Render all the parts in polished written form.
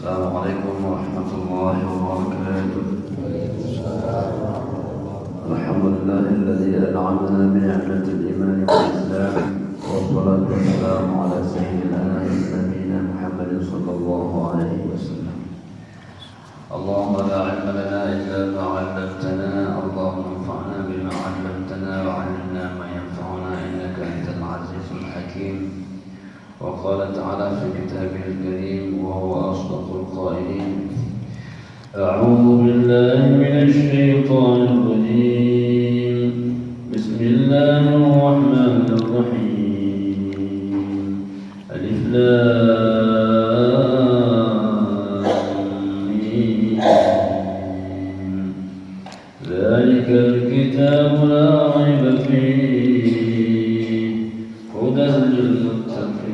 السلام عليكم ورحمة الله وبركاته. الحمد لله الذي أنعمنا بنعمة الإيمان والإسلام، والصلاة والسلام على سيد الأنام نبينا محمد صلى الله عليه وسلم. اللهم لا علم لنا إلا ما علمتنا، اللهم انفعنا بما علمتنا وعلمنا ما ينفعنا إنك أنت العزيز الحكيم. وقال تعالى في كتابه الكريم وهو أصدق القائلين: أعوذ بالله من الشيطان الرجيم، بسم الله الرحمن الرحيم. ألف لام ميم. ذلك الكتاب لا ريب فيه هدى للمتقين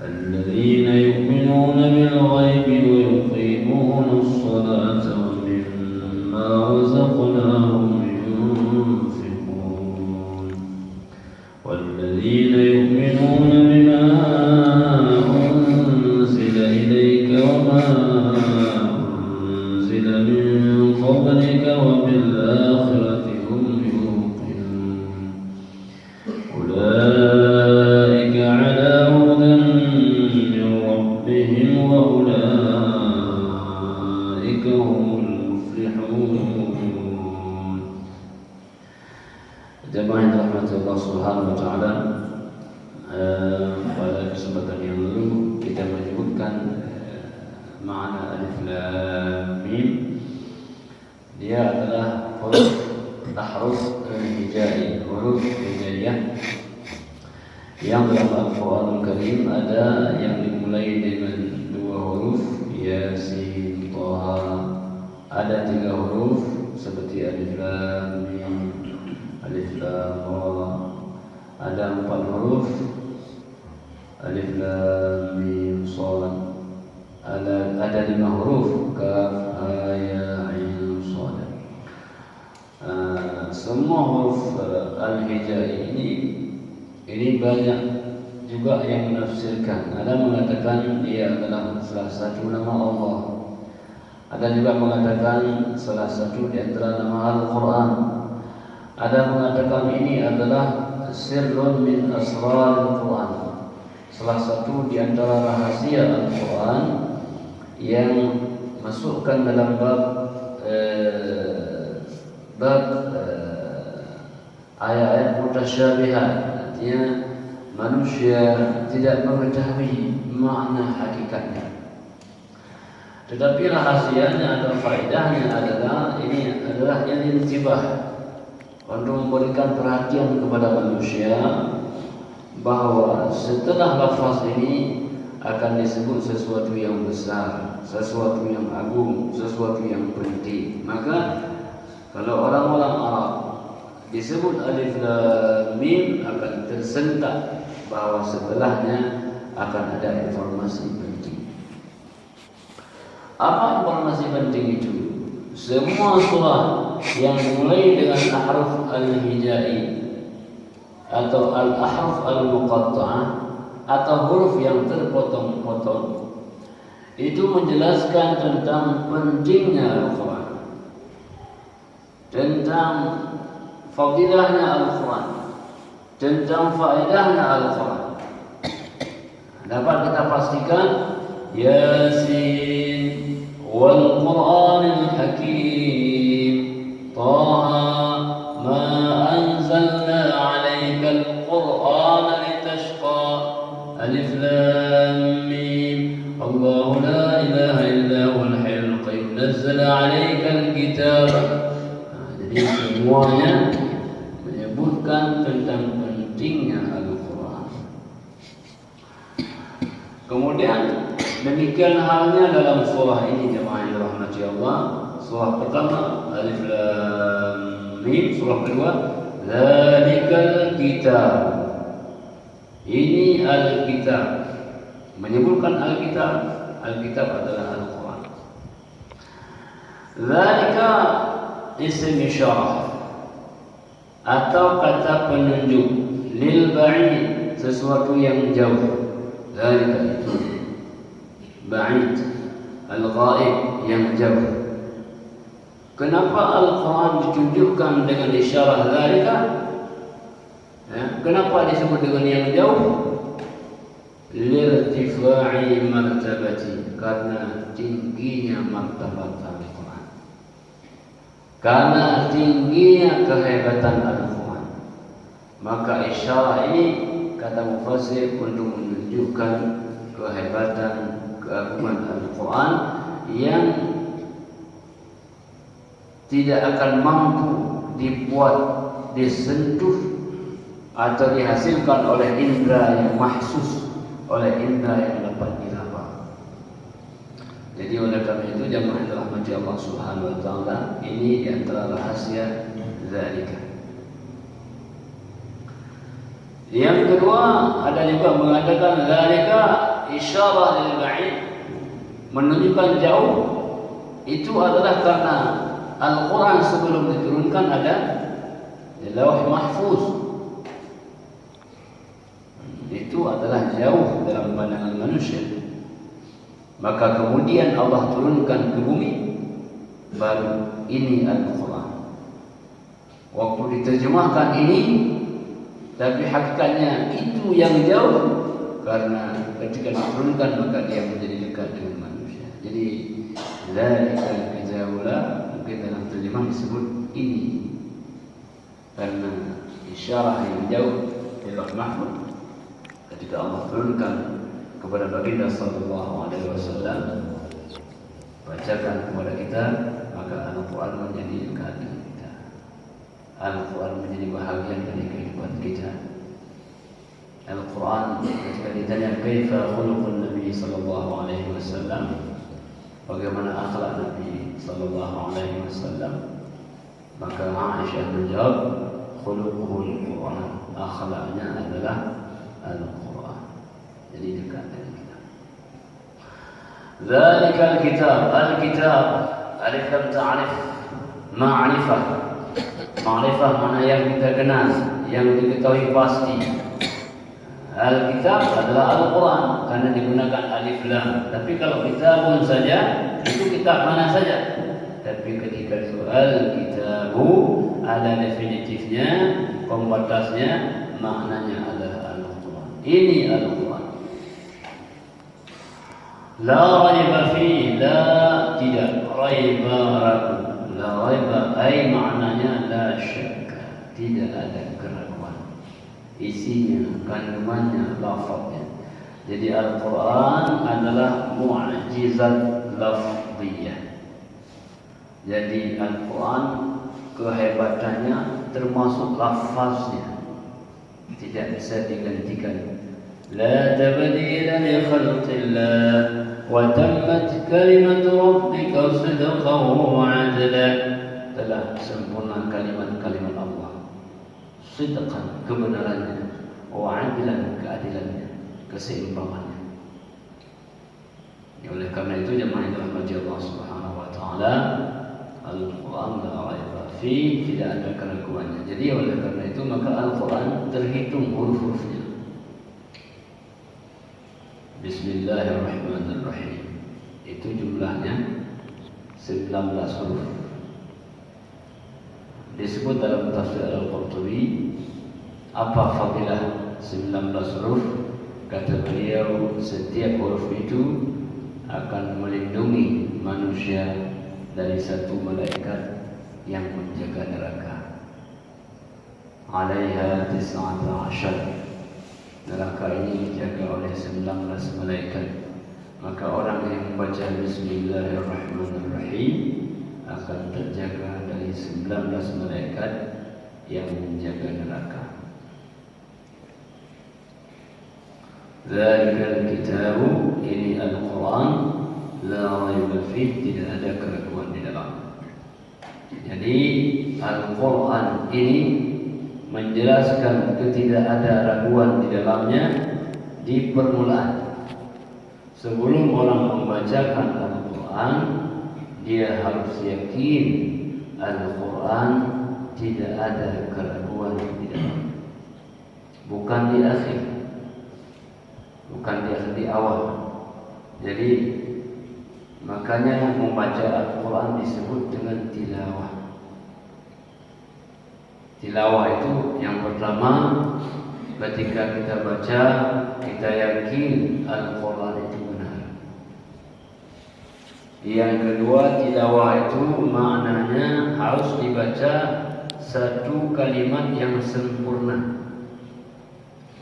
الذين يؤمنون بالغيب ويقيمون الصلاة ومما رزقناهم ينفقون والذين يؤمنون بما أنزل إليك وما أنزل من قبلك وبالآخرة هم يوقنون أولئك على هدى من ربهم وأولئك هم المفلحون. Jemaah yang dirahmati Allah Subhanahu wa taala, pada kesempatan yang lalu kita menyebutkan makna alif lam mim. Dia adalah huruf hijai, huruf hijaiyah yang dalam Al-Quran Al-Karim ada yang dimulai dengan dua huruf, Yasin, Toha. Ada tiga huruf seperti alif lam mim, alif lam ra. Ada empat huruf, alif lam mim shad. Ada lima huruf, kaf ha ya ain shad. Semua huruf al-hijai ini banyak juga yang menafsirkan. Ada mengatakan ia adalah salah satu nama Allah. Ada juga mengatakan salah satu di antara nama Al-Quran. Ada mengatakan ini adalah sirrun min asrar Al-Quran, salah satu di antara rahasia Al-Quran yang masukkan dalam bab ayat-ayat mutasyabihat. Artinya manusia tidak mengetahui makna hakikatnya, tetapi rahasianya atau faedahnya adalah ini adalah intibah, untuk memberikan perhatian kepada manusia bahawa setelah lafaz ini akan disebut sesuatu yang besar, sesuatu yang agung, sesuatu yang penting. Maka kalau orang-orang Arab disebut alif lam mim akan tersentak bahawa setelahnya akan ada informasi penting. Apa informasi penting itu? Semua surah yang dimulai dengan ahruf al-hijai atau al-ahruf al-muqatta'ah atau huruf yang terpotong-potong itu menjelaskan tentang pentingnya Al-Quran, tentang fadilahnya Al-Quran, tentang faedahnya Al-Quran. Dapat kita pastikan Yasin wal Qur'anil Hakim, Taha ma anzalna 'alaikal Qur'ana litashqa, alif lam mim, Allahu la ilaha illa huwal hayyul qayyum, nazzala 'alaikal kitaba. Jadi semuanya menyebutkan tentang pentingnya Al-Quran. Kemudian demikian halnya dalam surah ini, jemaah yang dirahmati Allah. Surah pertama alif lam mim, surah kedua Zalikal Kitab. Ini Al-Kitab, menyebutkan Al-Kitab. Al-Kitab adalah Al-Quran. Zalika isim isyarah atau kata penunjuk, lil ba'id, sesuatu yang jauh. Zalika itu ba'id, al-ghaib, yang jauh. Kenapa Al-Quran ditunjukkan dengan isyarah dzalika? Kenapa disebut dengan yang jauh? Lirtifa'i martabati, karena tingginya martabat Al-Quran, karena tingginya kehebatan Al-Quran. Maka isyarah ini, kata mufassir, untuk menunjukkan kehebatan, keagungan Al-Quran yang tidak akan mampu dibuat, disentuh atau dihasilkan oleh indera yang mahsus, oleh indera yang dapat diraba. Jadi oleh karena itu jamaah yang dirahmati Allah Subhanahu wa taala, ini di antara rahasia zalika. Yang kedua, ada juga mengatakan zalika isyarah lil ba'id, menunjukkan jauh. Itu adalah karena Al-Quran sebelum diturunkan ada di Lauh Mahfuz. Itu adalah jauh dalam pandangan manusia. Maka kemudian Allah turunkan ke bumi, baru ini Al-Quran. Waktu diterjemahkan ini, tapi hakikatnya itu yang jauh, karena ketika diturunkan maka dia menjadi dekat dengan manusia. Jadi zalikal kitabula, mungkin dalam terjemahan disebut ini, karena isyarah yang jauh di Lauh Mahfuz ketika Allah turunkan kepada baginda sallallahu alaihi wasallam, bacakan kepada kita, maka Al-Quran menjadi dekat dengan kita. Al-Quran menjadi bahagian dari kehidupan kita. Al-Quran ketika ditanya kaifa khuluqun Nabi sallallahu alaihi wasallam, bagaimana akhlak Nabi sallallahu alaihi wasallam, maka Aisyah menjawab, khuluquhul Quran, akhlaknya adalah Al-Quran. Jadi dekat dengan kita. Zalikal kitab, al-kitab, alif lam ta'rif, ma'rifah. Ma'rifah mana yang kita kenal, yang diketahui pasti. Al-kitab adalah Al-Quran karena digunakan alif lam. Tapi kalau kitabun saja, itu kitab mana saja. Tapi ketika itu al-kitabu, ada definitifnya, pembatasnya, maknanya adalah Al-Quran. Ini Al-Quran. La raiba fi, la tidak, raiba ragu. La raiba ay maknanya la syakka, tidak ada keraguan. Isinya, kandungannya, lafaznya. Jadi Al-Quran adalah mu'jizat lafziyah. Jadi Al-Quran kehebatannya termasuk lafaznya, tidak bisa digantikan. La tabdila li khalqillah wa tammat kalimatu rabbika sidqan wa 'adlan. Telah sempurna kalimat-kalimat Allah, sidqan, kebenarannya, wa 'adlan, keadilannya, keseimbangannya. Oleh karena itu jemaah yang dirahmati Allah Subhanahu wa taala, Al-Quran la raiba fi, tidak ada keraguannya. Jadi oleh karena itu maka Al-Quran terhitung huruf-hurufnya. Bismillahirrahmanirrahim. Itu jumlahnya 19 huruf. Disebut dalam tafsir Al-Qurtubi, apa fadilah 19 huruf? Kata beliau, setiap huruf itu akan melindungi manusia dari satu malaikat yang menjaga neraka. Alaiha 19. Neraka ini dijaga oleh 19 malaikat. Maka orang yang membaca Bismillahirrahmanirrahim akan terjaga dari 19 malaikat yang menjaga neraka. Zalikal kitabu, ini Al-Quran, la raiba fihi, tidak ada keraguan di dalam. Jadi Al-Quran ini menjelaskan ketidak ada raguan di dalamnya di permulaan. Sebelum orang membacakan Al-Quran, dia harus yakin Al-Quran tidak ada keraguan di dalam. Bukan di akhir, bukan di awal. Jadi Makanya membaca Al-Quran disebut dengan tilawah. Tilawah itu yang pertama, ketika kita baca, kita yakin Al-Quran itu benar. Yang kedua, tilawah itu maknanya harus dibaca satu kalimat yang sempurna.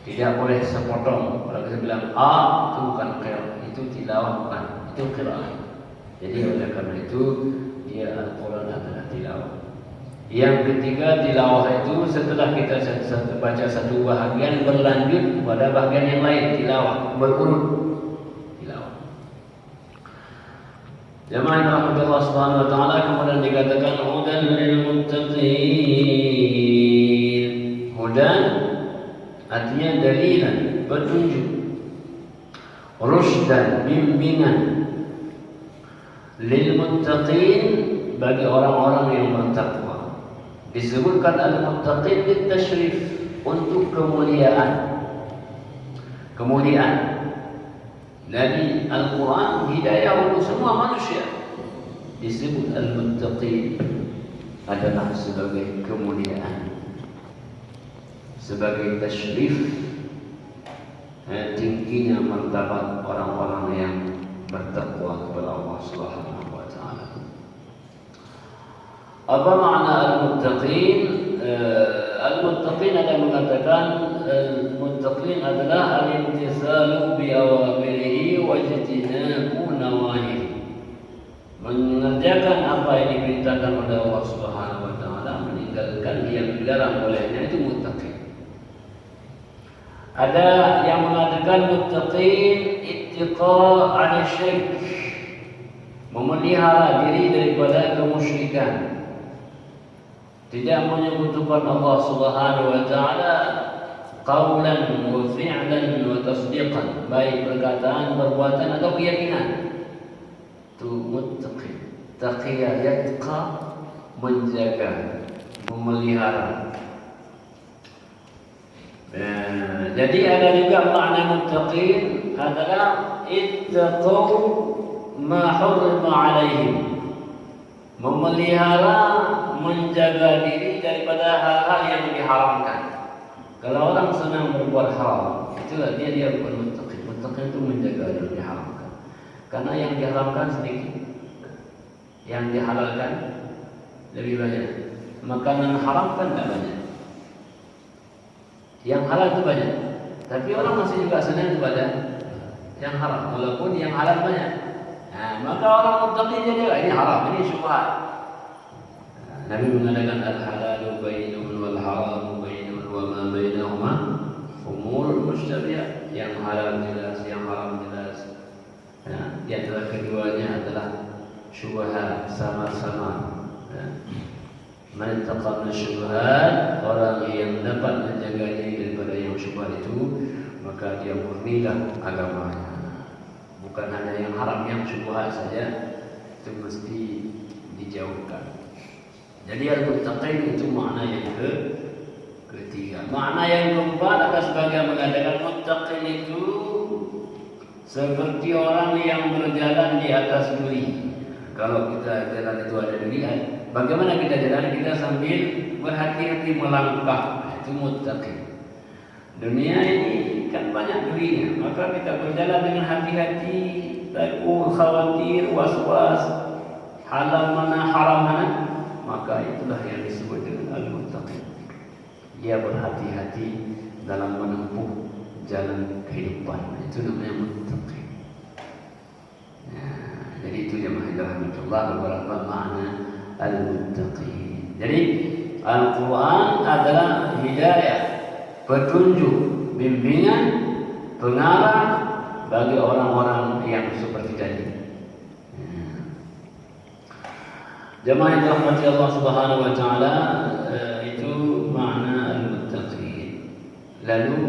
Tidak boleh sepotong. Kalau kita bilang A, itu bukan qiraah, itu tilawah bukan, itu qiraah. Jadi oleh karena itu dia Al-Quran adalah tilawah. Yang ketiga, tilawah itu setelah kita baca satu bahagian berlanjut pada bahagian yang lain, tilawah berurut tilawah. Jamaah yang dirahmati Allah Subhanahu wa taala, kemudian dikatakan hudan lil muttaqin. Hudan artinya dalilan, petunjuk. Rusydan, bimbingan. Lil muttaqin, bagi orang-orang yang bertakwa. Disebutkan al-muttaqin litasyrif, untuk kemuliaan. Kemuliaan. Dari Al-Quran hidayah untuk semua manusia. Disebut al-muttaqin adalah sebagai kemuliaan, sebagai tasyrif, tingginya martabat orang-orang yang bertakwa kepada Allah Subhanahu wa taala. Apa makna al-muttaqin? Al-muttaqin ada mengatakan al-muttaqin adalah al-imtithalu bi awamirihi wa ijtinabu nawahihi. Mengerjakan apa yang diperintahkan oleh Allah Subhanahu wa taala, meninggalkan yang dilarang olehnya, itu muttaqin. Ada yang mengatakan muttaqin ittiqa' 'ala syirk, memelihara diri daripada kemusyrikan. Tidak menyekutukan Allah Subhanahu wa taala qaulan wa fi'lan wa tasdiqan, baik perkataan, perbuatan atau keyakinan. Itu muttaqin. Taqiya yatqa, menjaga, memelihara. Jadi ada juga makna muttaqin adalah ittaqu ma hurrima 'alaihim, memelihara, menjaga diri daripada hal-hal yang diharamkan. Kalau orang senang berbuat haram, itulah dia bukan muttaqin. Muttaqin itu menjaga yang diharamkan. Karena yang diharamkan sedikit, yang dihalalkan lebih banyak. Makanan haram kan tidak banyak, yang halal itu banyak. Tapi orang masih juga senang kepada yang haram, walaupun yang halal banyak. Maka orang muttaqin dia ini haram, ini syubhat. Nabi mengatakan al-halalu bainun wal haramu bainun wa ma bainahuma umurul mushtabihat. Yang halal jelas, yang haram jelas. Di antara keduanya adalah syubhat, sama-sama. Man ittaqa min syubhat, orang yang dapat menjaga diri daripada yang syubhat itu, maka dia murnilah agamanya. Bukan hanya yang haram, yang syubhat saja itu mesti dijauhkan. Jadi al-muttaqin itu makna yang ketiga. Makna yang keempat ada sebagian mengatakan muttaqin itu seperti orang yang berjalan di atas duri. Kalau kita jalan itu ada duri, bagaimana kita jalan? Kita sambil berhati-hati melangkah. Itu muttaqin. Dunia ini kan banyak durinya, maka kita berjalan dengan hati-hati, takut, khawatir, was-was, halal mana, haram mana. Maka itulah yang disebut dengan al-muttaqin. Dia berhati-hati dalam menempuh jalan kehidupan. Itu namanya muttaqin. Jadi itu jemaah rahmatullah beberapa makna al-muttaqin. Jadi Al-Quran adalah hidayah, petunjuk, bimbingan, pengarah bagi orang-orang yang seperti tadi. Jemaah yang dirahmati Allah Subhanahu wa taala, itu makna al-muttaqin. Lalu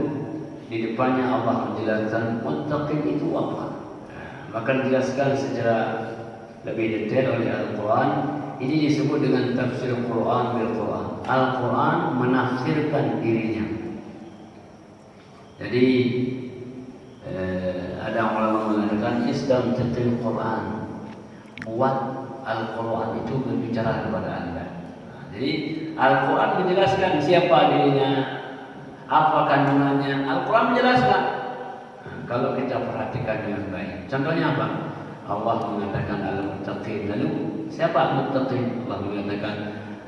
di depannya Allah menjelaskan muttaqin itu apa. Maka dijelaskan secara lebih detail oleh Al-Quran. Ini disebut dengan tafsir Quran bil Quran. Al-Quran menafsirkan dirinya. Jadi ada ulama mengatakan istamtiqil Quran, buat Al-Quran itu berbicara kepada Anda. Jadi Al-Quran menjelaskan siapa dirinya, apa kandungannya. Al-Quran menjelaskan. Kalau kita perhatikan dengan baik. Contohnya apa? Allah mengatakan al-muttaqin. Lalu siapa al-muttaqin? Allah mengatakan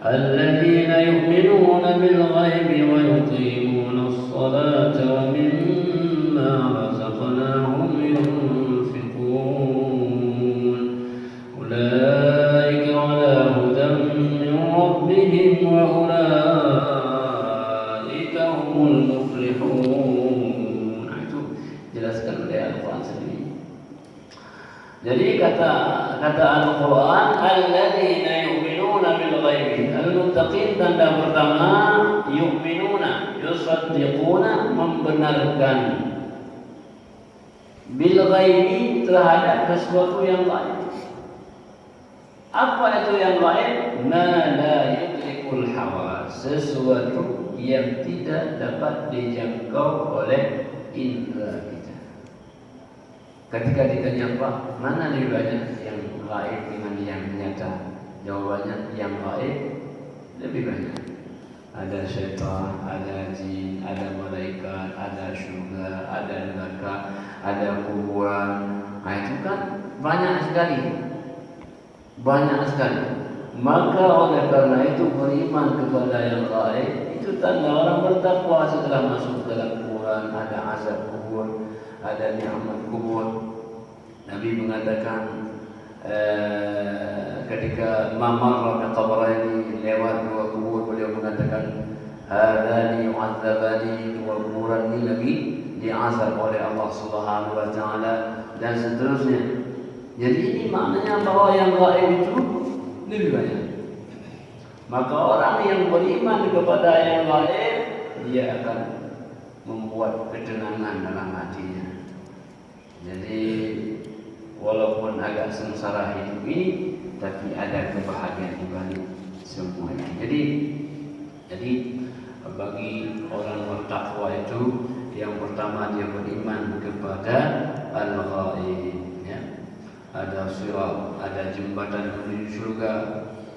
alladzina yu'minuna bil ghaibi wa yuqimuna as-salata wa mimma razaqnahum yunfiqun. Ulaika ala hudan min rabbihim wa ulaika humul muflihun. Itu jelaskan oleh Al-Quran sendiri. Jadi kata Al-Quran alladzina yu'minuna bil ghaibi. Al-muttaqin tanda pertama yu'minuna, yusaddiquna, membenarkan bil ghaibi, terhadap sesuatu yang gaib. Apa itu yang gaib? Ma la yudrikul hawas, sesuatu yang tidak dapat dijangkau oleh indera kita. Ketika ditanya Pak, mana lebih banyak yang gaib dengan yang nyata? Jawabannya yang gaib lebih banyak. Ada syaitan, ada jin, ada malaikat, ada syurga, ada neraka, ada kuburan. Nah, itu kan banyak sekali. Banyak sekali. Maka oleh karena itu beriman kepada yang gaib itu tanda orang bertakwa. Setelah masuk dalam kuburan ada azab kubur, ada nikmat kubur. Nabi mengatakan ketika mamar bi qabraini, lewat dua kubur, beliau mengatakan hadani yu'adzabani, dua kuburan ini lagi diazab oleh Allah Subhanahu wa taala, dan seterusnya. Jadi ini maknanya bahwa yang gaib itu lebih banyak. Maka orang yang beriman kepada yang gaib, dia akan membuat ketenangan dalam hatinya. Jadi walaupun agak sengsara hidup ini, tapi ada kebahagiaan di balik semua ini. Jadi bagi orang bertakwa itu, yang pertama dia beriman kepada al-ghaib. Ya. Ada sirat, ada jembatan menuju surga,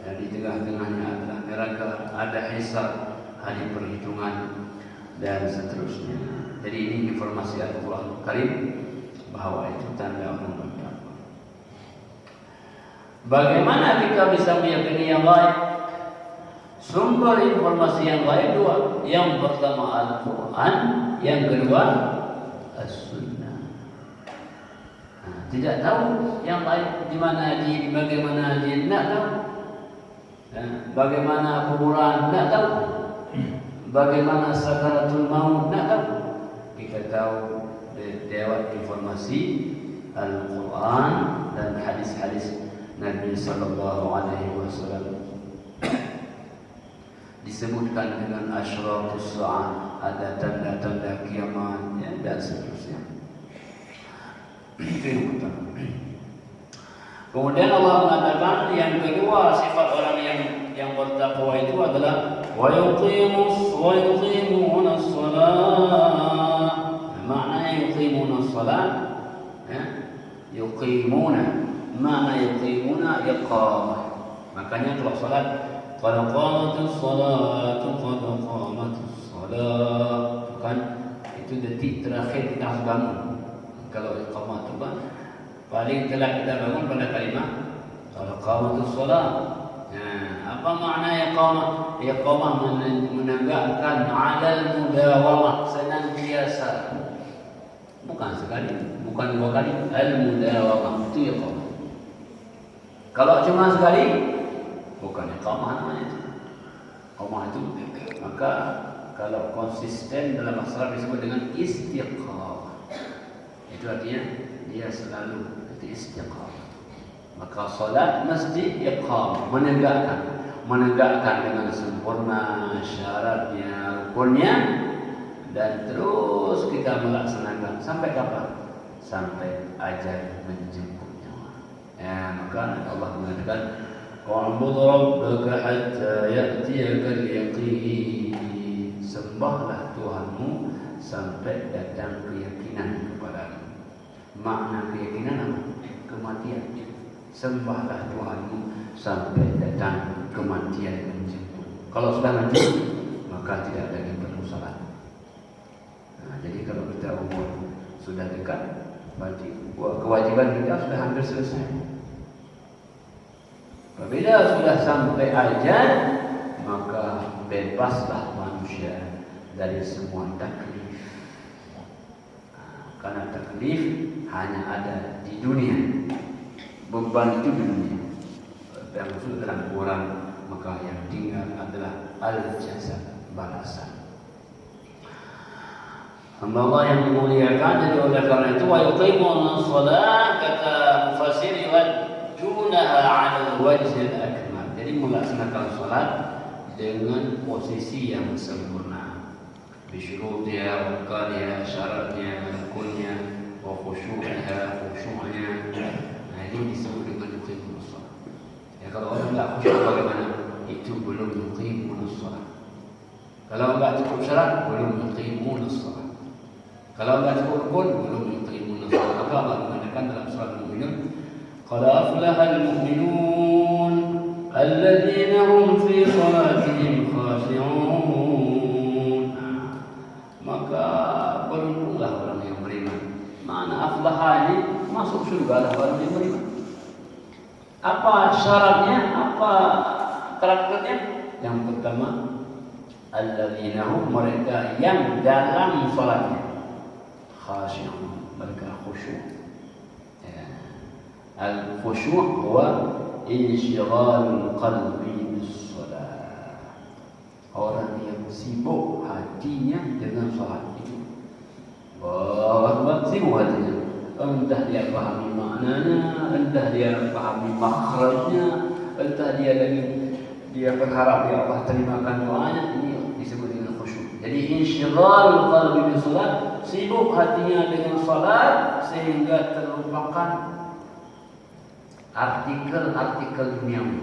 dan di tengah-tengahnya adalah neraka, ada hisab, hari perhitungan, dan seterusnya. Jadi ini informasi Al-Quran Karim bahwa itu tanda orang bertakwa. Bagaimana kita bisa meyakini yang gaib? Sumber informasi yang gaib dua. Yang pertama Al-Quran, yang kedua As-Sunnah. Tidak tahu yang gaib di mana jin, bagaimana jin, tidak tahu. Bagaimana kuburan, tidak tahu. Bagaimana sakaratul maut, tidak tahu. Kita tahu lewat informasi Al-Quran dan hadis-hadis Nabi sallallahu alaihi wasallam. Disebutkan dengan asyratus sa'ah, ada tanda-tanda kiamat, ya, dan seterusnya. Itu yang pertama. Kemudian Allah mengatakan yang kedua, sifat orang yang bertakwa itu adalah wa yuqimuna as-salat. Makna yuqimuna as-salat, ya, yuqimuna, makna yuqimuna iqamah. Makanya kalau salat qad qamatus salatu qad qamatus salat, kan itu detik terakhir kita harus bangun. Kalau iqamah itu kan paling telah kita bangun pada kalimat qad qamatus salat. Apa makna iqamah? Iqamah menegakkan alal mudawamah, senantiasa. Bukan sekali, bukan dua kali. Al-mudawamah itu iqamah. Kalau cuma sekali, bukan iqamah namanya itu. Iqamah itu, maka kalau konsisten dalam bahasa Arab disebut dengan istiqamah. Itu artinya dia selalu itu istiqamah. Maka salat mesti iqamah, menegakkan dengan sempurna syaratnya, rukunnya, dan terus kita melaksanakan sampai kapan? Sampai ajal menjemput nyawa. Ya, maka Allah mengatakan wa'bud rabbaka hatta ya'tiyakal yaqin. Sembahlah Tuhanmu sampai datang keyakinan kepadamu. Makna keyakinan apa? Kematian. sembahlah Tuhanmu sampai datang kematian menjemput. Kalau sudah mati, maka tidak lagi perlu salat. Jadi kalau kita umur sudah dekat, berarti kewajiban kita sudah hampir selesai. Apabila sudah sampai ajal, maka bebaslah manusia dari semua taklif. Karena taklif hanya ada di dunia, beban itu di dunia. Yang sudah kurang, maka yang tinggal adalah al-jazaa, balasan. Hamba Allah yang dimuliakan, jadi oleh karena itu wa yuqimuna shalah, kata mufassir, yu'addunaha 'ala al-wajh al-akmal. Jadi melaksanakan salat dengan posisi yang sempurna, bisyurutiha, arkannya, syaratnya, rukunnya, wa khusyu'ha, khusyu'nya. Nah, ini disebut dengan yuqimuna shalah. Ya, kalau orang enggak khusyuk bagaimana? Itu belum yuqimuna shalah. Kalau enggak cukup syarat, belum yuqimuna shalah. Kalau enggak cukup rukun, belum yuqimuna shalah. Maka Allah mengatakan dalam surah Al-Mu'minun, qad aflahal mu'minun alladzina hum fi salatihim khashi'un. Maka beruntunglah orang yang beriman. Mana aflaha ini? Masuk surga lah orang yang beriman. Apa syaratnya? Apa karakternya? Yang pertama, alladzina hum, mereka yang dalam salatnya khashi'un, mereka khusyuk. Al-khusyuk huwa insyighalul qalbi bis-shalah. Orang yang sibuk hatinya dengan salat itu. Sibuk hatinya. Entah dia pahami maknanya, entah dia pahami makhrajnya, entah dia berharap ya Allah terimakan doanya. Ini disebut dengan khusyuk. Jadi insyighalul qalbi bis-shalah, sibuk hatinya dengan salat sehingga terlupakan artikel duniawi.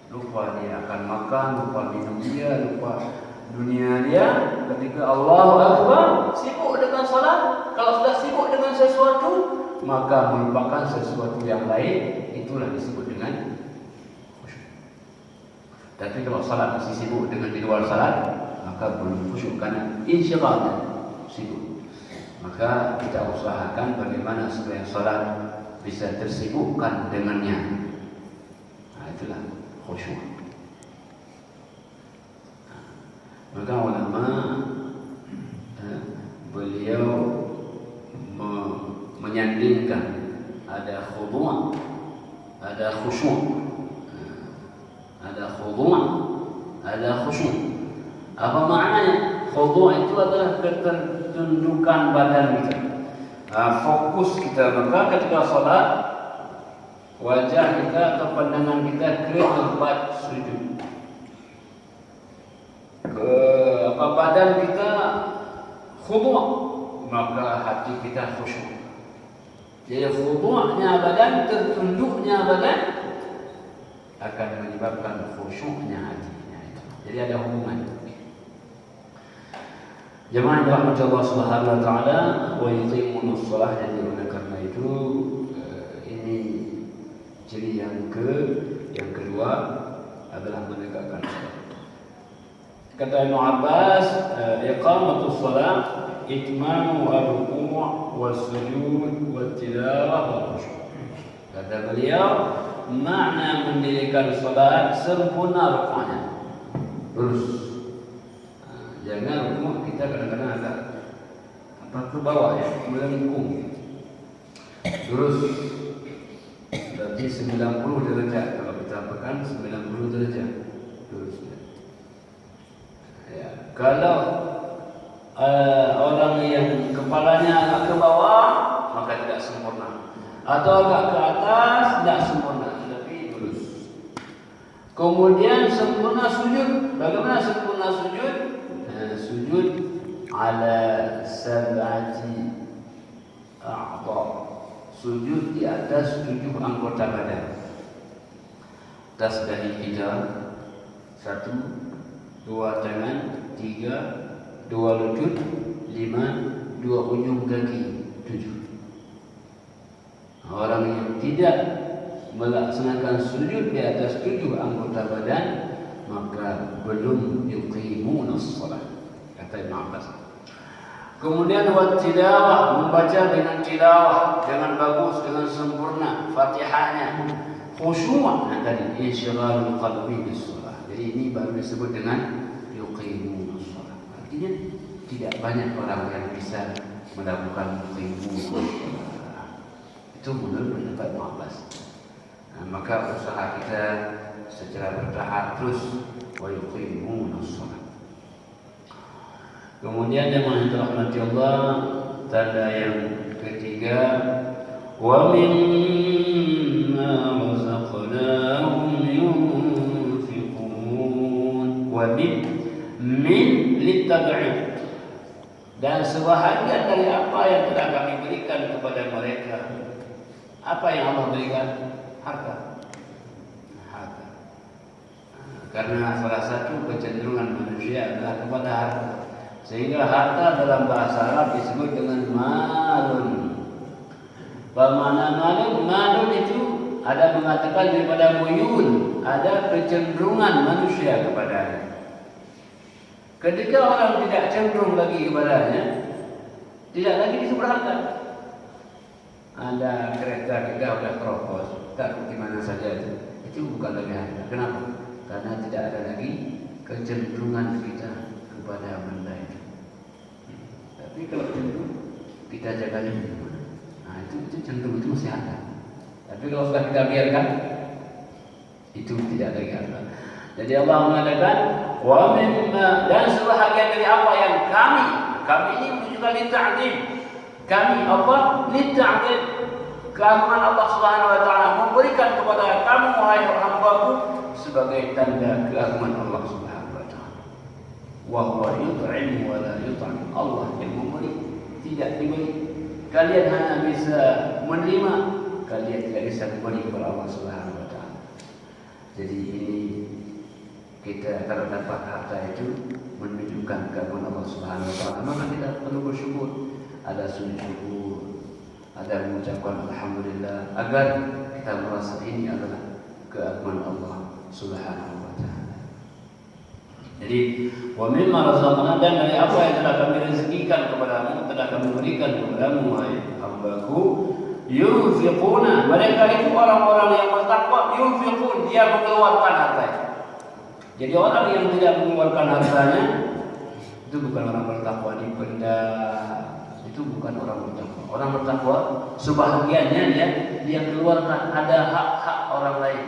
Lupa dia akan makan, lupa minum dia, lupa dunia dia. Ketika Allahu Akbar, sibuk dengan salat. Kalau sudah sibuk dengan sesuatu, maka melupakan sesuatu yang lain. Itulah disebut dengan khusyuk. Tapi kalau salat masih sibuk dengan di luar salat, maka belum khusyuk karena insyighalnya sibuk. Maka kita usahakan bagaimana supaya salat bisa tersibukkan dengannya. Nah, itulah khusyuk. Maka ulama beliau menyandingkan ada khudu', ada khusyuk. Ada khudu', ada khusyuk. Apa maknanya? Khudu' itu adalah ketertundukan badan kita. Fokus kita, maka ketika salat wajah kita atau pandangan kita ke tempat sujud, badan kita khudu', maka hati kita khusyuk. Jadi khudu'nya badan, tertunduknya badan akan menyebabkan khusyuknya hatinya. Jadi ada hubungan. Jemaah yang dirahmati Allah Subhanahu wa taala, wa yuqimuna shalah, jadi oleh karena itu ini ciri yang kedua adalah menegakkan salat. Kata Ibnu Abbas, iqamatus shalah itmamu ar-ruku' was-sujud wat-tilawah wal-khusyuk. Kata beliau, makna mendirikan salat sempurna rukuknya. Terus jangan rukuk kita kadang-kadang agak ke bawah ya, melengkung. Terus berarti 90 derajat, kalau kita apakan 90 derajat. Terus ya. Kalau orang yang kepalanya agak ke bawah, maka tidak sempurna. Atau agak ke atas, tidak sempurna, tapi lurus. Kemudian sempurna sujud. Bagaimana sempurna sujud? Sujud ala sab'ati a'dha. Sujud di atas 7 anggota badan. Atas dahi kita 1, 2 tangan, 3, 2 lutut, 5, 2 ujung kaki, 7. Orang yang tidak melaksanakan sujud di atas 7 anggota badan, maka belum yuqimunas shalah, kata Ibn Abbas. Kemudian wat tilawah, membaca dengan tilawah dengan bagus, dengan sempurna, Fatihahnya khusyuk, tadi insyiralul qalbi bis shalah. Jadi ini baru disebut dengan yuqimunas shalah. Artinya tidak banyak orang yang bisa melakukan yuqimunas shalah. Itu menurut pendapat Ibn Abbas. Maka usaha kita secara bertahap terus wa yuqimunas shalah. Kemudian yang dirahmati Allah, tanda yang ketiga, wa mimma razaqnahum yunfiqun. Wa min litab'id, dan sebahagian dari apa yang telah kami berikan kepada mereka. Apa yang Allah berikan? Harta. Karena salah satu kecenderungan manusia adalah kepada harta, sehingga harta dalam bahasa Arab disebut dengan malun. Bermakna malun itu ada mengatakan daripada muyul, ada kecenderungan manusia kepadanya. Ketika orang tidak cenderung lagi kepadanya, tidak lagi disebut harta. Ada kereta kita sudah keropos, taruh di mana saja itu bukan lagi harta. Kenapa? Karena tidak ada lagi kecenderungan kita kepada benda itu. Tapi kalau cenderung, kita jaganya di mana? Nah, itu cenderung itu masih ada. Tapi kalau sudah kita biarkan, itu tidak lagi ada. Jadi Allah mengatakan, wa mimma, dan sebahagian dari apa yang kami ini menunjukkan litta'zim. Kami apa? Litta'zim. Keagungan Allah Subhanahu wa taala memberikan kepada kamu wahai hamba-Ku sebagai tanda keagungan Allah Subhanahu wa taala. Wa huwa yut'im wa la yut'am. Allah yang memberi, tidak diberi. Kalian hanya bisa menerima, kalian tidak bisa memberi kepada Allah Subhanahu wa taala. Jadi ini kita kalau dapat harta itu menunjukkan keagungan Allah Subhanahu wa taala, maka kita perlu bersyukur. Ada sujud syukur, ada mengucapkan alhamdulillah, agar kita merasa ini adalah keagungan Allah Subhanahu wa taala. Jadi wa mimma razaqna, dan dari apa yang telah kami rezekikan kepadamu, telah kami berikan kepadamu wahai hamba-Ku, yunfiquna, mereka itu orang-orang yang bertakwa. Yunfiqun, dia mengeluarkan hartanya. Jadi orang yang tidak mengeluarkan hartanya itu bukan orang bertakwa di benda, itu bukan orang bertakwa. Orang bertakwa sebahagiannya dia keluarkan, ada hak-hak orang lain.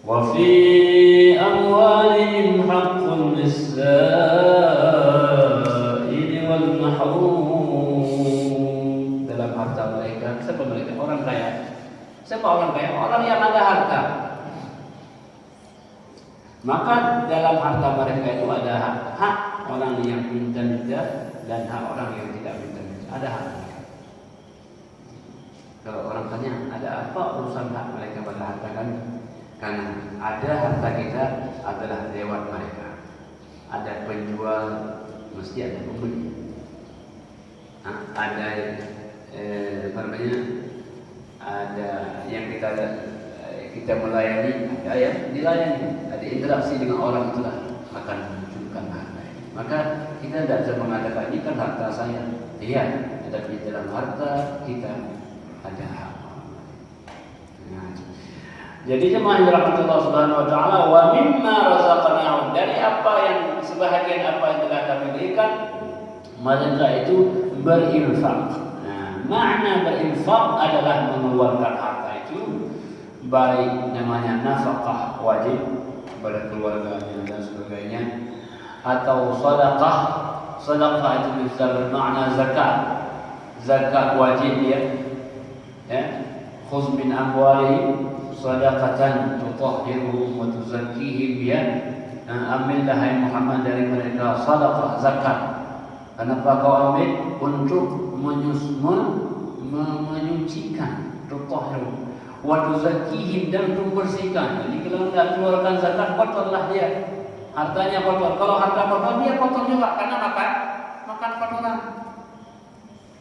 Wa fi amwalihim haqqun lis-sa'ili wal mahrum. Dalam harta mereka, siapa mereka? Orang kaya. Siapa orang kaya? Orang yang ada harta. Maka dalam harta mereka itu ada hak orang yang minta-minta dan hak orang yang tidak minta-minta. Ada hak mereka. Kalau orang tanya, ada apa urusan hak mereka pada harta kami? Karena ada harta kita adalah lewat mereka. Ada penjual, mesti ada pembeli. Ada ada yang kita melayani, ada yang dilayani, ada interaksi dengan orang, itulah akan menunjukkan harta ini. Maka kita tidak bisa mengatakan ini kan harta saya. Iya, tetapi dalam harta kita ada hak. Jadi jemaah yang dirahmati Allah Subhanahu wa taala, wa mimma razaqnahum, dari apa yang sebahagian apa yang telah kami berikan, mereka itu berinfak. Makna berinfak adalah mengeluarkan harta itu, baik namanya nafkah wajib kepada keluarganya dan sebagainya, atau sedekah. Sedekah itu bisa bermakna zakat. Zakat wajib ya. Khudz min amwalihim sadaqatan tutahhiruhum wa tuzakkihim ya. Ambillah hai Muhammad dari mereka sedekah, zakat. Kenapa kau ambil? Untuk menyucikan, tutahhiruhum wa tuzakkihim, dan untuk membersihkan. Jadi kalau tidak keluarkan zakat, kotorlah dia. Hartanya kotor. Kalau harta kotor, dia kotor juga karena makan kotoran.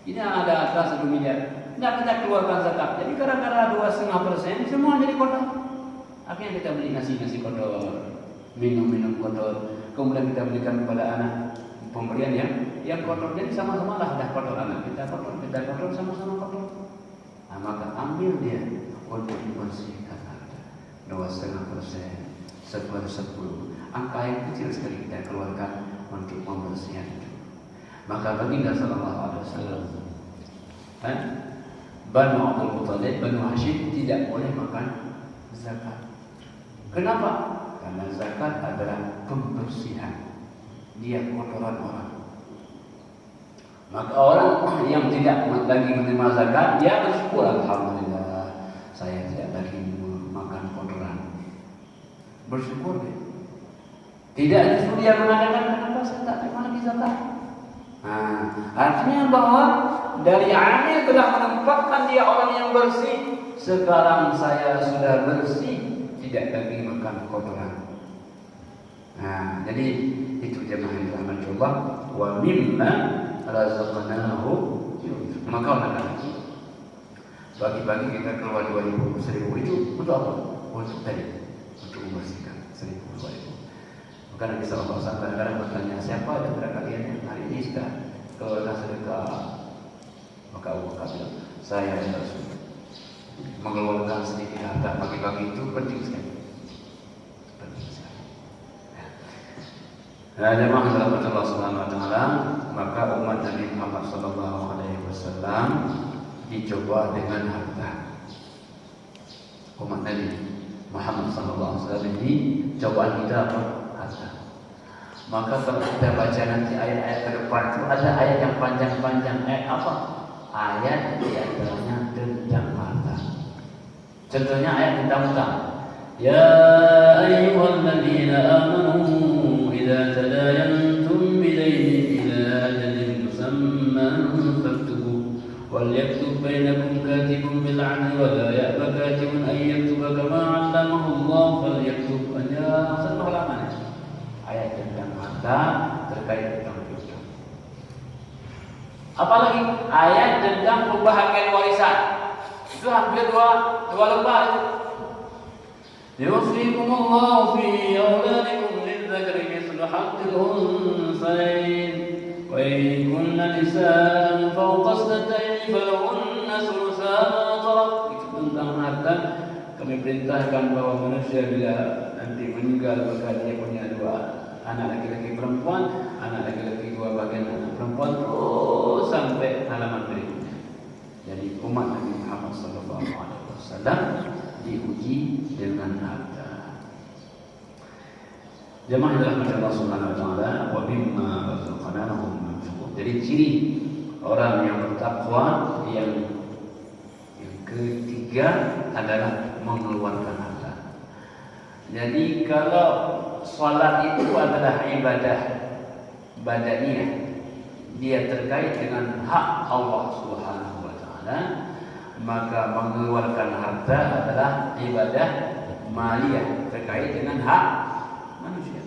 Ini ada atas 1 miliar. tidak kita keluarkan zakat. Jadi gara-gara 2,5% semua jadi kotor. Akhirnya kita beli nasi kotor, minum kotor, kemudian kita berikan kepada anak pemberian yang kotor. Jadi sama-sama lah dah kotor, anak kita kotor, sama-sama kotor. Nah, maka ambil dia untuk membersihkan harta 2,5%, 1/10. Angka yang kecil sekali kita keluarkan untuk membersihkan itu. Maka baginda sallallahu alaihi wasallam, Banu Abdul Muttalib, Banu Hashim tidak boleh makan zakat. Kenapa? Karena zakat adalah pembersihan. Dia kotoran orang. Maka orang yang tidak lagi menerima zakat, dia bersyukur, alhamdulillah saya tidak lagi makan kotoran. Bersyukur dia. Tidak justru dia mengatakan, kenapa saya tak terima lagi zakat? Nah, artinya bahwa dari Amir telah menempatkan dia orang yang bersih. Sekarang saya sudah bersih, tidak lagi makan kotoran. Nah, jadi itu jemaah yang telah mencoba. Wa mimma razaqnahu. Maka oleh karena itu, bagi-bagi kita keluar 2.000, 1.000 itu untuk apa? Untuk tadi, untuk membersihkan 1.000, 2.000. Maka Nabi sallallahu alaihi wasallam kadang-kadang bertanya, siapa di antara kalian yang hari ini sudah keluarkan sedekah? Maka Abu Bakar bilang, saya ya Rasul. Mengeluarkan sedikit harta bagi-bagi itu penting sekali. Nah, jemaah yang Allah Subhanahu wa taala, maka umat Nabi Muhammad sallallahu alaihi wasallam dicoba dengan harta. Umat Nabi Muhammad sallallahu alaihi wasallam ini cobaan kita apa? Harta. Maka kalau kita baca nanti ayat-ayat ke depan itu ada ayat yang panjang-panjang. Ayat apa? Ayat di antaranya tentang harta. Contohnya ayat tentang utang. Ya ayyuhalladzina amanu idza tadayantum bidainin ila ajalin musamman faktubu wal yaktub bainakum katibun bil 'adli wa la ya'ba katibun an yaktuba kama 'allamahu Allah falyaktub. Satu halaman. Ayat tentang harta terkait dengan utang. Apalagi ayat tentang pembahagian warisan. Itu hampir dua lembar itu. Yusikumullahu fi auladikum lidzakari mithlu haqqil unsayain wa in kunna nisaan fawqa ithnatayn falahunna thulutha ma tarak. Itu tentang harta. Kami perintahkan bahwa manusia bila nanti meninggal maka dia punya dua anak laki-laki perempuan, anak laki-laki dua bagian anak perempuan, terus sampai halaman berikutnya. Jadi umat Nabi Muhammad sallallahu alaihi wasallam diuji dengan harta. Jemaah yang dirahmati Allah Subhanahu wa taala, wa mimma razaqnahum yunfiqun. Jadi ciri orang yang bertakwa yang ketiga adalah mengeluarkan harta. Jadi kalau salat itu adalah ibadah badaniyah, dia terkait dengan hak Allah Subhanahu wa taala, maka mengeluarkan harta adalah ibadah maliyah, terkait dengan hak manusia.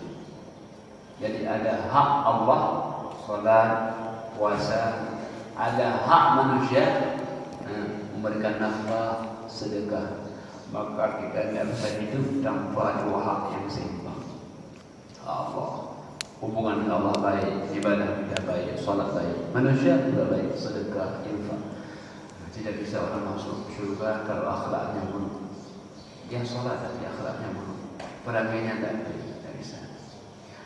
Jadi ada hak Allah, salat, puasa, ada hak manusia, memberikan nafkah, sedekah. Maka kita tidak bisa hidup tanpa dua hak yang seimbang. Allah, hubungan dengan Allah baik, ibadah kita baik, salat baik, manusia juga baik, sedekah, infak. Tidak bisa orang masuk syurga kalau akhlaknya buruk. Dia salat tapi akhlaknya buruk, perangainya tidak bisa.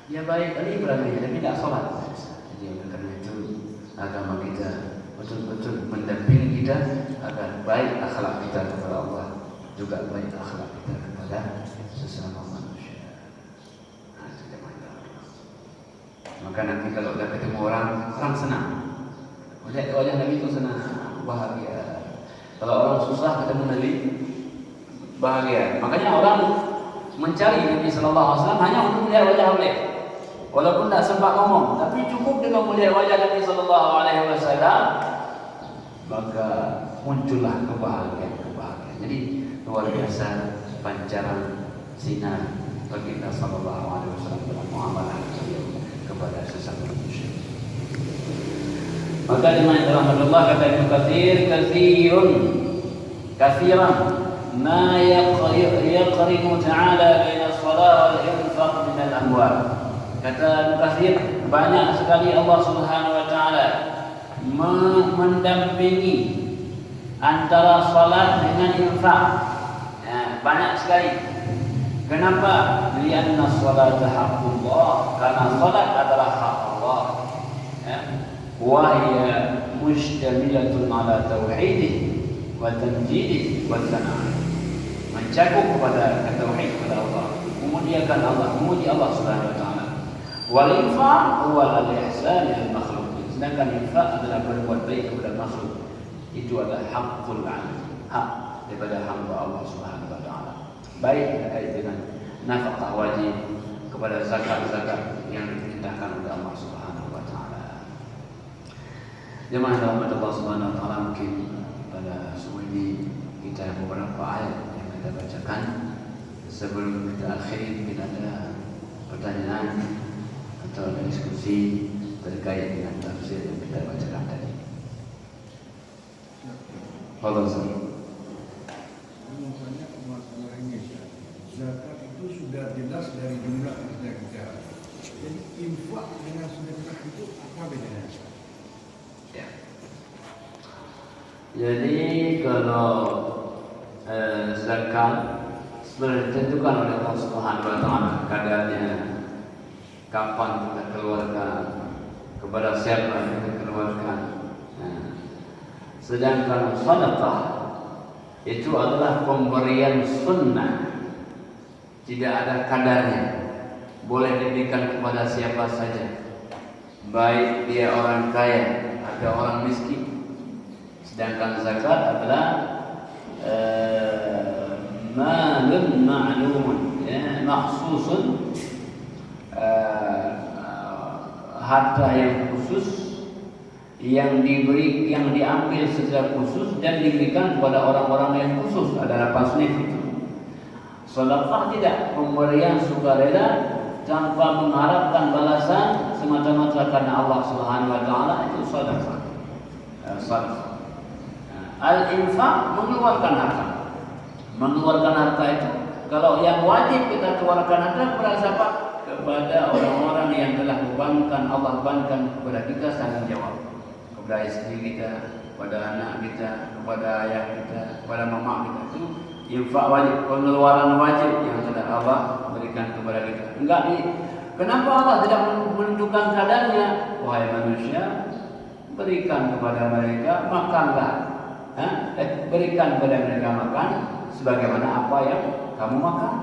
Dia baik kali perangainya tapi tidak salat, tidak bisa. Jadi oleh karena itu agama kita betul-betul mendampingi kita agar baik akhlak kita kepada Allah, juga baik akhlak kita kepada sesama manusia. Nah, itu jemaah. Maka nanti kalau sudah ketemu orang senang. Melihat wajah Nabi itu senang, bahagia. Kalau orang susah ketemu Nabi, bahagia. Makanya orang mencari Nabi sallallahu alaihi wasallam hanya untuk melihat wajah beliau. Walaupun tak sempat ngomong, tapi cukup dengan melihat wajah Nabi sallallahu alaihi wasallam, maka muncullah kebahagiaan. Jadi luar biasa pancaran sinar baginda sallallahu alaihi wasallam dalam muamalah beliau kepada sesama manusia. Maka dengan rahmatullah kata Ibnu Katsir, kathiran ma yaqrinu ta'ala baina as-salat wal infaq min al-amwal. Kata Ibnu Katsir, banyak sekali Allah Subhanahu wa taala mendampingi antara salat dengan infak. Ya, banyak sekali. Kenapa? Lianna salata haqqullah, karena salat adalah hak Allah. Ya. Wa hiya mustamilatun ala tauhidih wa tamjidih wa tsana'ih. Mencakup kepada tauhid kepada Allah, memuliakan Allah, memuji Allah Subhanahu wa taala. Wal infaq huwa al-ihsan lil makhluq. Sedangkan infak adalah berbuat baik kepada makhluk. Itu adalah haqqul 'abd, hak daripada hamba Allah Subhanahu wa taala. Baik terkait dengan nafkah wajib, kepada zakat-zakat yang diperintahkan oleh Allah Subhanahu wa taala. Jemaah rahmat Allah Subhanahu wa taala, mungkin pada semua ini kita beberapa ayat yang kita bacakan. Sebelum kita akhiri, mungkin ada pertanyaan atau diskusi terkait dengan tafsir yang kita bacakan tadi. Halo, zakat itu sudah jelas dari jumlah yang sudah kita. Jadi infak dengan sedekah itu apa bedanya? Ya. Jadi kalau zakat sebenarnya ditentukan oleh Allah Subhanahu wa taala kadarnya, kapan kita keluarkan, kepada siapa kita keluarkan. Sedangkan sedekah itu adalah pemberian sunnah. Tidak ada kadarnya, boleh diberikan kepada siapa saja, baik dia orang kaya atau orang miskin. Sedangkan zakat adalah malun ma'lumun, ya, makhsusun, harta yang khusus yang diberi, yang diambil secara khusus dan diberikan kepada orang-orang yang khusus. Ada 8 jenis itu. Sedekah tidak, pemberian sukarela tanpa mengharapkan balasan, semata-mata karena Allah Subhanahu wa taala, itu sedekah. Sedekah. Al-infaq mengeluarkan harta. Mengeluarkan harta itu, kalau yang wajib kita keluarkan harta kepada siapa? Kepada orang-orang yang telah bebankan, Allah bebankan kepada kita tanggung jawab. Kepada istri kita, kepada anak kita, kepada ayah kita, kepada mama kita. Itu infak wajib, pengeluaran wajib yang telah Allah berikan kepada kita. Kenapa Allah tidak menentukan kadarnya? Wahai manusia, berikan kepada mereka, makanlah. Berikan kepada mereka makan sebagaimana apa yang kamu makan.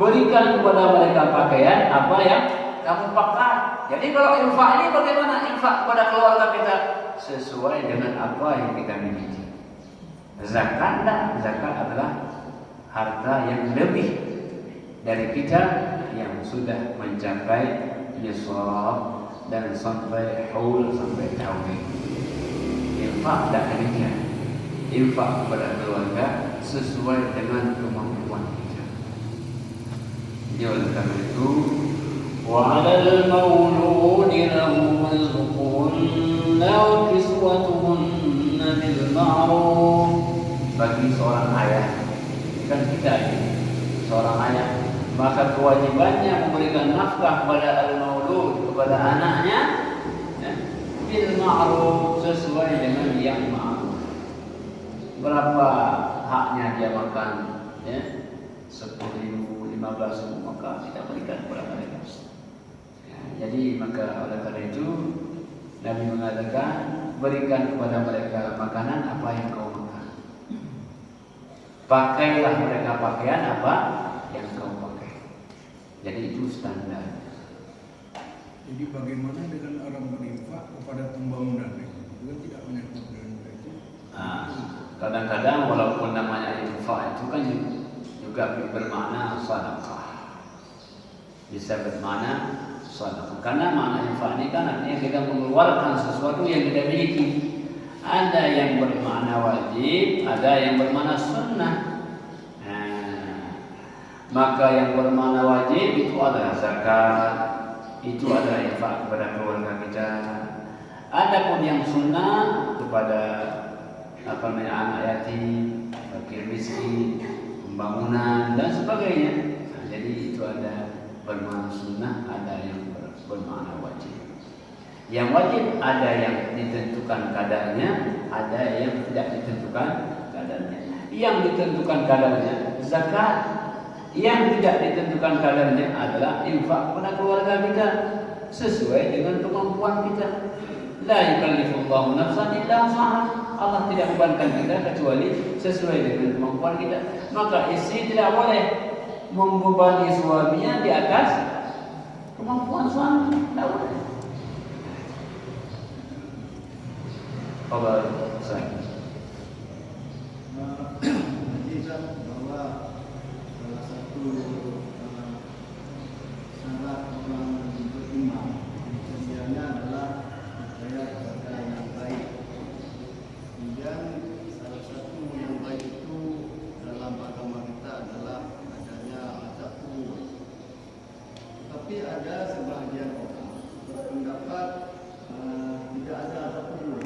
Berikan kepada mereka pakaian apa yang kamu pakai. Jadi kalau infak ini bagaimana? Infak kepada keluarga kita sesuai dengan apa yang kita miliki. Zakat adalah harta yang lebih dari kita yang sudah mencapai nisab dan sampai haul, sampai tauhid. Infak tidak demikian. Infak kepada keluarga sesuai dengan kemampuan kita. Jadi oleh karena itu, wa 'alal mauludi lahu rizquhunna wa kiswatuhunna bil ma'ruf. Bagi seorang ayah, kan kita ini seorang ayah, maka kewajibannya memberikan nafkah kepada al-maulud, kepada anaknya, bil ma'ruf, sesuai dengan yang ma'ruf. Berapa haknya dia makan, ya? 10.000, 15.000, maka kita berikan kepada mereka. Ya, jadi maka oleh karena itu Nabi mengatakan, berikan kepada mereka makanan apa yang kau makan. Pakailah mereka pakaian apa yang kau pakai. Jadi itu standar. Jadi bagaimana dengan orang berinfak kepada pembangunan itu? Kan tidak menyangkut dengan itu. Kadang-kadang walaupun namanya infak itu kan juga bermakna sedekah. Bisa bermakna sedekah. Karena makna infak ini kan artinya kita mengeluarkan sesuatu yang kita miliki. Ada yang bermakna wajib, ada yang bermakna sunnah. Maka yang bermakna wajib itu adalah zakat, itu adalah infak kepada keluarga kita. Adapun yang sunnah kepada anak yatim, fakir miskin, pembangunan dan sebagainya. Nah, jadi itu ada bermakna sunnah, ada yang bermakna wajib. Yang wajib ada yang ditentukan kadarnya, ada yang tidak ditentukan kadarnya. Yang ditentukan kadarnya zakat, yang tidak ditentukan kadarnya adalah infak kepada keluarga kita sesuai dengan kemampuan kita. La yukallifullahu nafsan illa wus'aha. Allah tidak membebankan kita kecuali sesuai dengan kemampuan kita. Maka istri tidak boleh membebani suaminya di atas kemampuan suami. Tidak boleh. Kabar saya. Bahwa salah satu syarat orang beriman sebenarnya adalah percaya kepada yang baik. Kemudian salah satu yang baik itu dalam agama kita adalah adanya azab kubur. Tapi ada sebahagian orang berpendapat tidak ada azab kubur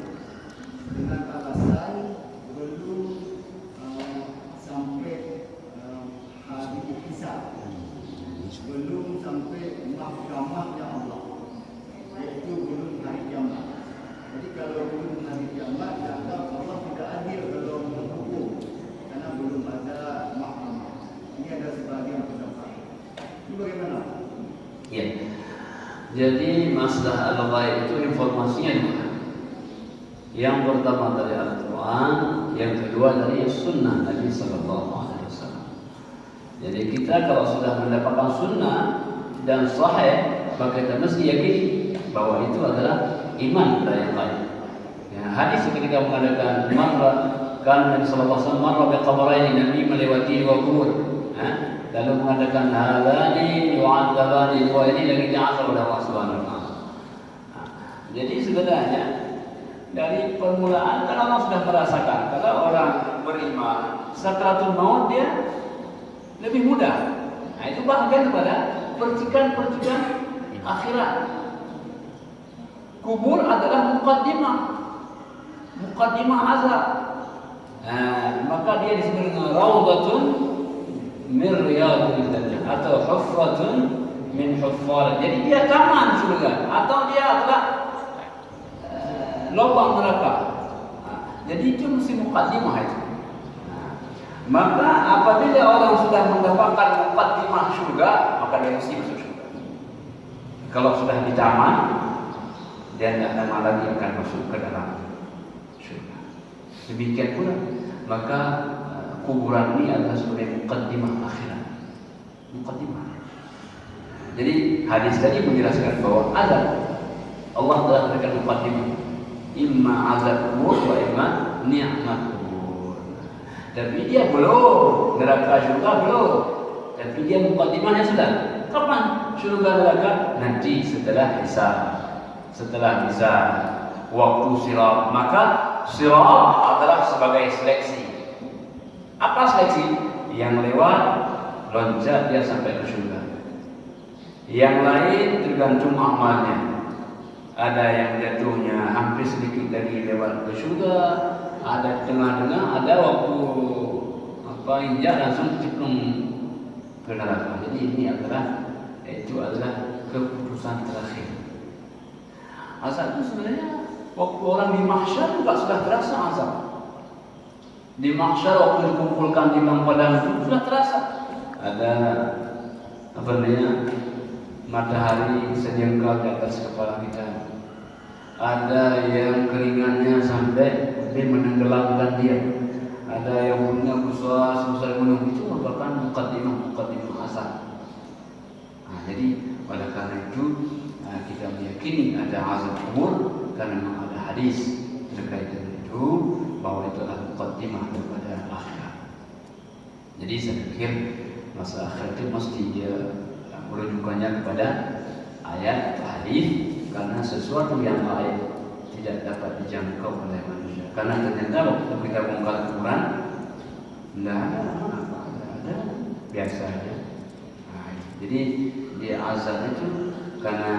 dengan alasan belum sampai hari hisab, belum sampai mahkamahnya Allah, yaitu belum hari kiamat. Jadi kalau belum hari kiamat, dianggap Allah tidak adil kalau menghukum karena belum ada mahkamah. Ini ada sebagian pendapat. Ini bagaimana? Ya. Jadi masalah al-ghaib itu informasinya dua. Yang pertama dari Al-Quran, yang kedua dari Sunnah Nabi Sallallahu Alaihi Wasallam. Jadi kita kalau sudah mendapatkan Sunnah dan Sahih, maka kita mesti yakini bahwa itu adalah iman kepada yang lain. Ya, hadis ketika mengadakan kan Nabi Sallallahu Alaihi Wasallam marra biqabraini, Nabi melewati dua kubur, lalu mengadakan hadani yu'adzabani, dua ini lagi diazab oleh Allah Subhanahu Wa Taala. Jadi sebenarnya dari permulaan kan orang sudah merasakan kalau orang beriman sakratul maut dia lebih mudah. Nah, itu bahagian kepada percikan-percikan akhirat. Kubur adalah muqaddimah azab. Nah, maka dia disebut dengan raudhatun min riyadil jannah atau hufratun min huffar. Jadi dia taman surga atau dia adalah lubang neraka. Jadi itu mesti muqaddimah itu. Maka apabila orang sudah mendapatkan muqaddimah surga, maka dia mesti masuk surga. Kalau sudah di taman, dia tidak lama lagi akan masuk ke dalam surga. Demikian pula, maka kuburan ini adalah sebagai muqaddimah akhirat. Muqaddimah. Jadi hadis tadi menjelaskan bahwa azab Allah telah berikan muqaddimah. Imma azab kubur wa imma ni'mat kubur. Tapi dia belum neraka syurga belum. Tapi dia muqaddimahnya sudah. Kapan syurga neraka? Nanti setelah hisab. Setelah hisab, waktu sirat. Maka sirat adalah sebagai seleksi. Apa seleksi? Yang lewat loncat dia sampai ke syurga. Yang lain tergantung amalnya. Ada yang jatuhnya hampir sedikit dari lewat ke surga, ada tengah-tengah, ada waktu injak langsung cemplung ke neraka. Jadi ini adalah keputusan terakhir. Azab itu sebenarnya waktu orang di mahsyar juga sudah terasa azab. Di mahsyar waktu dikumpulkan di padang itu sudah terasa. Ada matahari sejengkal di atas kepala kita. Ada yang keringatnya sampai menenggelamkan dia. Ada yang punya besar sebesar gunung. Itu merupakan muqaddimah asal. Nah, jadi pada karena itu kita meyakini ada azab kubur karena memang ada hadis terkait dengan itu bahwa itu adalah muqaddimah daripada akhirat. Jadi saya pikir masalah akhirat itu mesti dia merujukannya kepada ayat atau hadis, karena sesuatu yang lain tidak dapat dijangkau oleh manusia. Karena ternyata waktu kita bongkar kuburan, tidak ada, biasa aja. Nah, jadi dia azab itu karena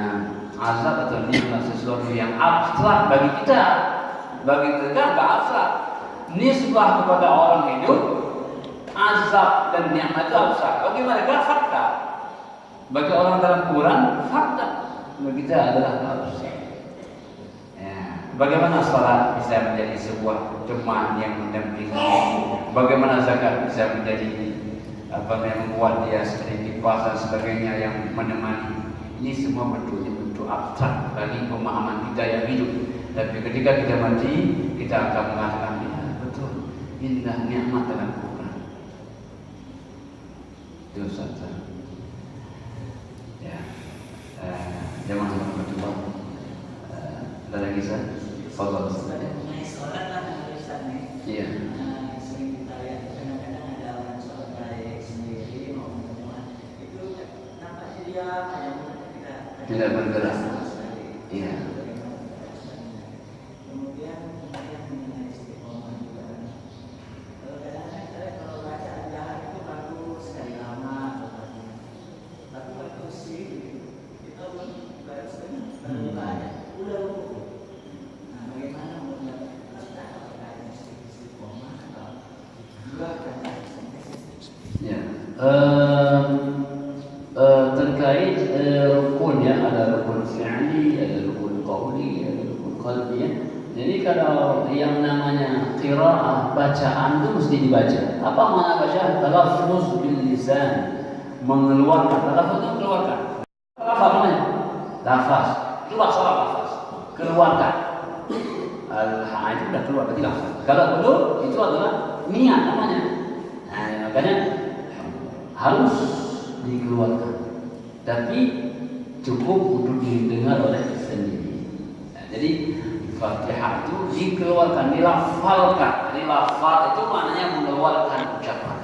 azab atau nikmat sesuatu yang abstrak bagi kita. Bagi mereka nggak abstrak. Nisbah kepada orang hidup, azab dan nikmat itu abstrak. Bagi mereka fakta. Bagi orang dalam Quran fakta. Bagi kita adalah abstrak. Ya. Bagaimana salat bisa menjadi sebuah teman yang mendampingi? Bagaimana zakat bisa menjadi yang membuat dia sedikit puasa sebagainya yang menemani? Ini semua bentuk abstrak bagi pemahaman kita yang hidup. Tapi ketika kita mati, kita akan mengatakan, ya betul, indah nikmat dalam Quran. Itu saja. Ya, jangan lupa berdoa. Ada lagi saya? Fadhal. Mengenai sholat lah Ustaz nih. Iya. Sering kita lihat kadang-kadang ada orang sholat baik sendiri maupun teman itu nampaknya dia kayak kita Tidak bergerak. Iya. Kemudian yang mengenai istiqomah juga. Kadang-kadang kalau bacaan jahat itu bagus sekali lama tapi waktu sih kita pun baru sekali banyak udah lupa. Nah, bagaimana menurut kita apakah istiqomah atau juga Ya. Terkait rukun ya, ada rukun fi'li, ada rukun qawli, ada rukun qalbi ya. Jadi kalau yang namanya qiraah, bacaan itu mesti dibaca. Apa makna baca? Talaffuz bil lisan, mengeluarkan. Talaffuz itu mengeluarkan. Apa namanya? Lafaz. Itu masalah lafaz. Keluarkan. Al-ha itu sudah keluar berarti lafaz. Kalau belum itu adalah niat namanya. Nah, makanya harus dikeluarkan. Tapi cukup untuk didengar oleh sendiri. Nah, jadi Fatihah itu dikeluarkan, dilafalkan. Jadi lafal itu maknanya mengeluarkan ucapan.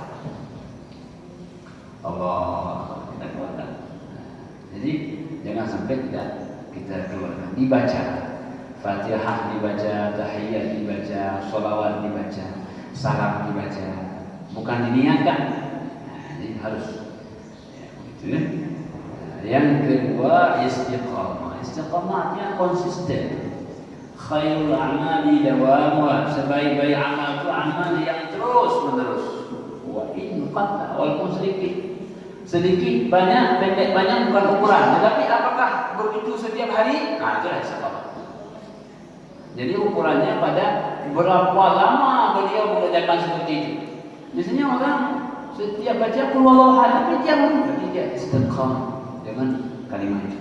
Allah kita keluarkan. Jadi jangan sampai tidak kita keluarkan. Dibaca. Fatihah dibaca, tahiyat dibaca, sholawat dibaca, salam dibaca. Bukan diniatkan. Nah, jadi harus. Ya, begitu ya. Nah, yang kedua istiqamah. Istiqamah artinya konsisten. Khairul a'mali dawamuha, sebaik-baik amal itu amal yang terus menerus. Wa in qata, walaupun sedikit banyak, pendek banyak bukan ukuran. Tetapi apakah begitu setiap hari? Nah, itulah istiqamah. Jadi ukurannya pada berapa lama beliau mengerjakan seperti itu. Biasanya orang setiap baca qul huwallahu ahad, tapi dia istiqamah dengan kalimat itu.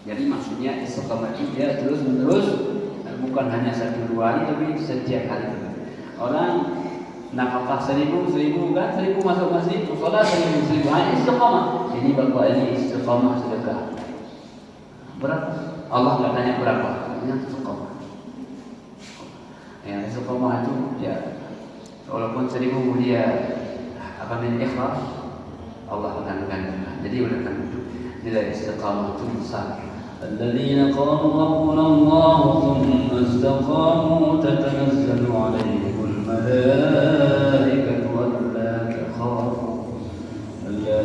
Jadi maksudnya istiqamah itu dia terus menerus, bukan hanya 1-2 hari, tapi setiap hari. Orang nafkah 1000 kan, 1000 masuk masjid, sholat 1000 hanya istiqamah. Ini bapak ini istiqamah sedekah. Berapa? Allah nggak tanya berapa, hanya istiqamah. Ya, istiqamah itu ya walaupun 1000 dia ikhlas, Allah akan ganti. Jadi oleh karena itu nilai istiqamah itu besar. الذين قالوا ربنا الله ثم استقاموا تتنزل عليهم الملائكة ألا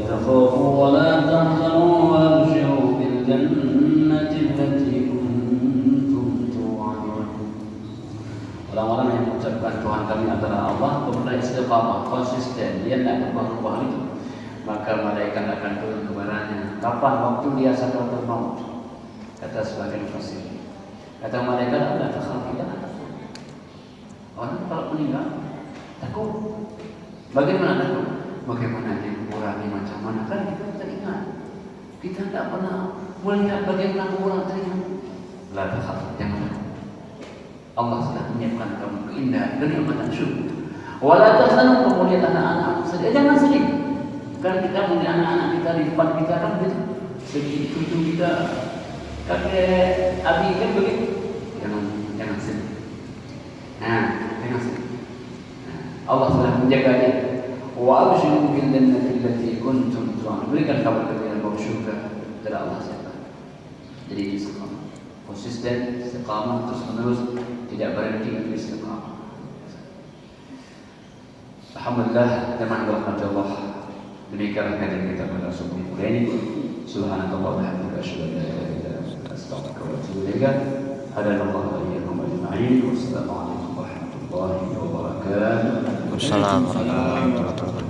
تخافوا ولا تحزنوا وأبشروا بالجنة التي كنتم توعدون. Orang-orang yang mengucapkan Tuhan kami adalah Allah, kemudian istiqamah, konsisten, dia tidak berubah-ubah itu, maka malaikat akan turun kepadanya. Kapan? Waktu dia sakaratul maut. Kata sebagian fasih. Kata malaikat, tidak takhaf, jangan takut. Orang kalau meninggal takut. Bagaimana takut? Bagaimana dia mengurangi macam mana? Kan kita teringat. Kita tidak pernah melihat bagaimana orang teringat. La takhaf, jangan takut. Allah sudah menyiapkan kamu keindahan, kenikmatan syurga. Wala tahzanu, kamu lihat anak-anak sedih, jangan sedih. Kan kita melihat anak-anak kita di depan kita kan begitu. Sedih cucu kita. Kakek abi kan begitu. Jangan sedih. Nah, jangan sedih. Allah sudah menjaga dia. Wa abshiru bil jannati allati kuntum tu'adun. Berikan kabar gembira bahwa syurga telah Allah siapkan. Jadi istiqamah, konsisten, istiqamah terus menerus, tidak berhenti untuk istiqamah. Alhamdulillah, teman berkat Allah. Demikian kajian kita pada subuh ini. Subhanallah wa bihamdihi, asyhadu an la ilaha illa anta. astaghfiruka wa atubu ilaik. Hadanallahu wa iyyakum ajma'in. Wassalamu alaikum warahmatullahi wabarakatuh. Wassalamualaikum warahmatullahi wabarakatuh.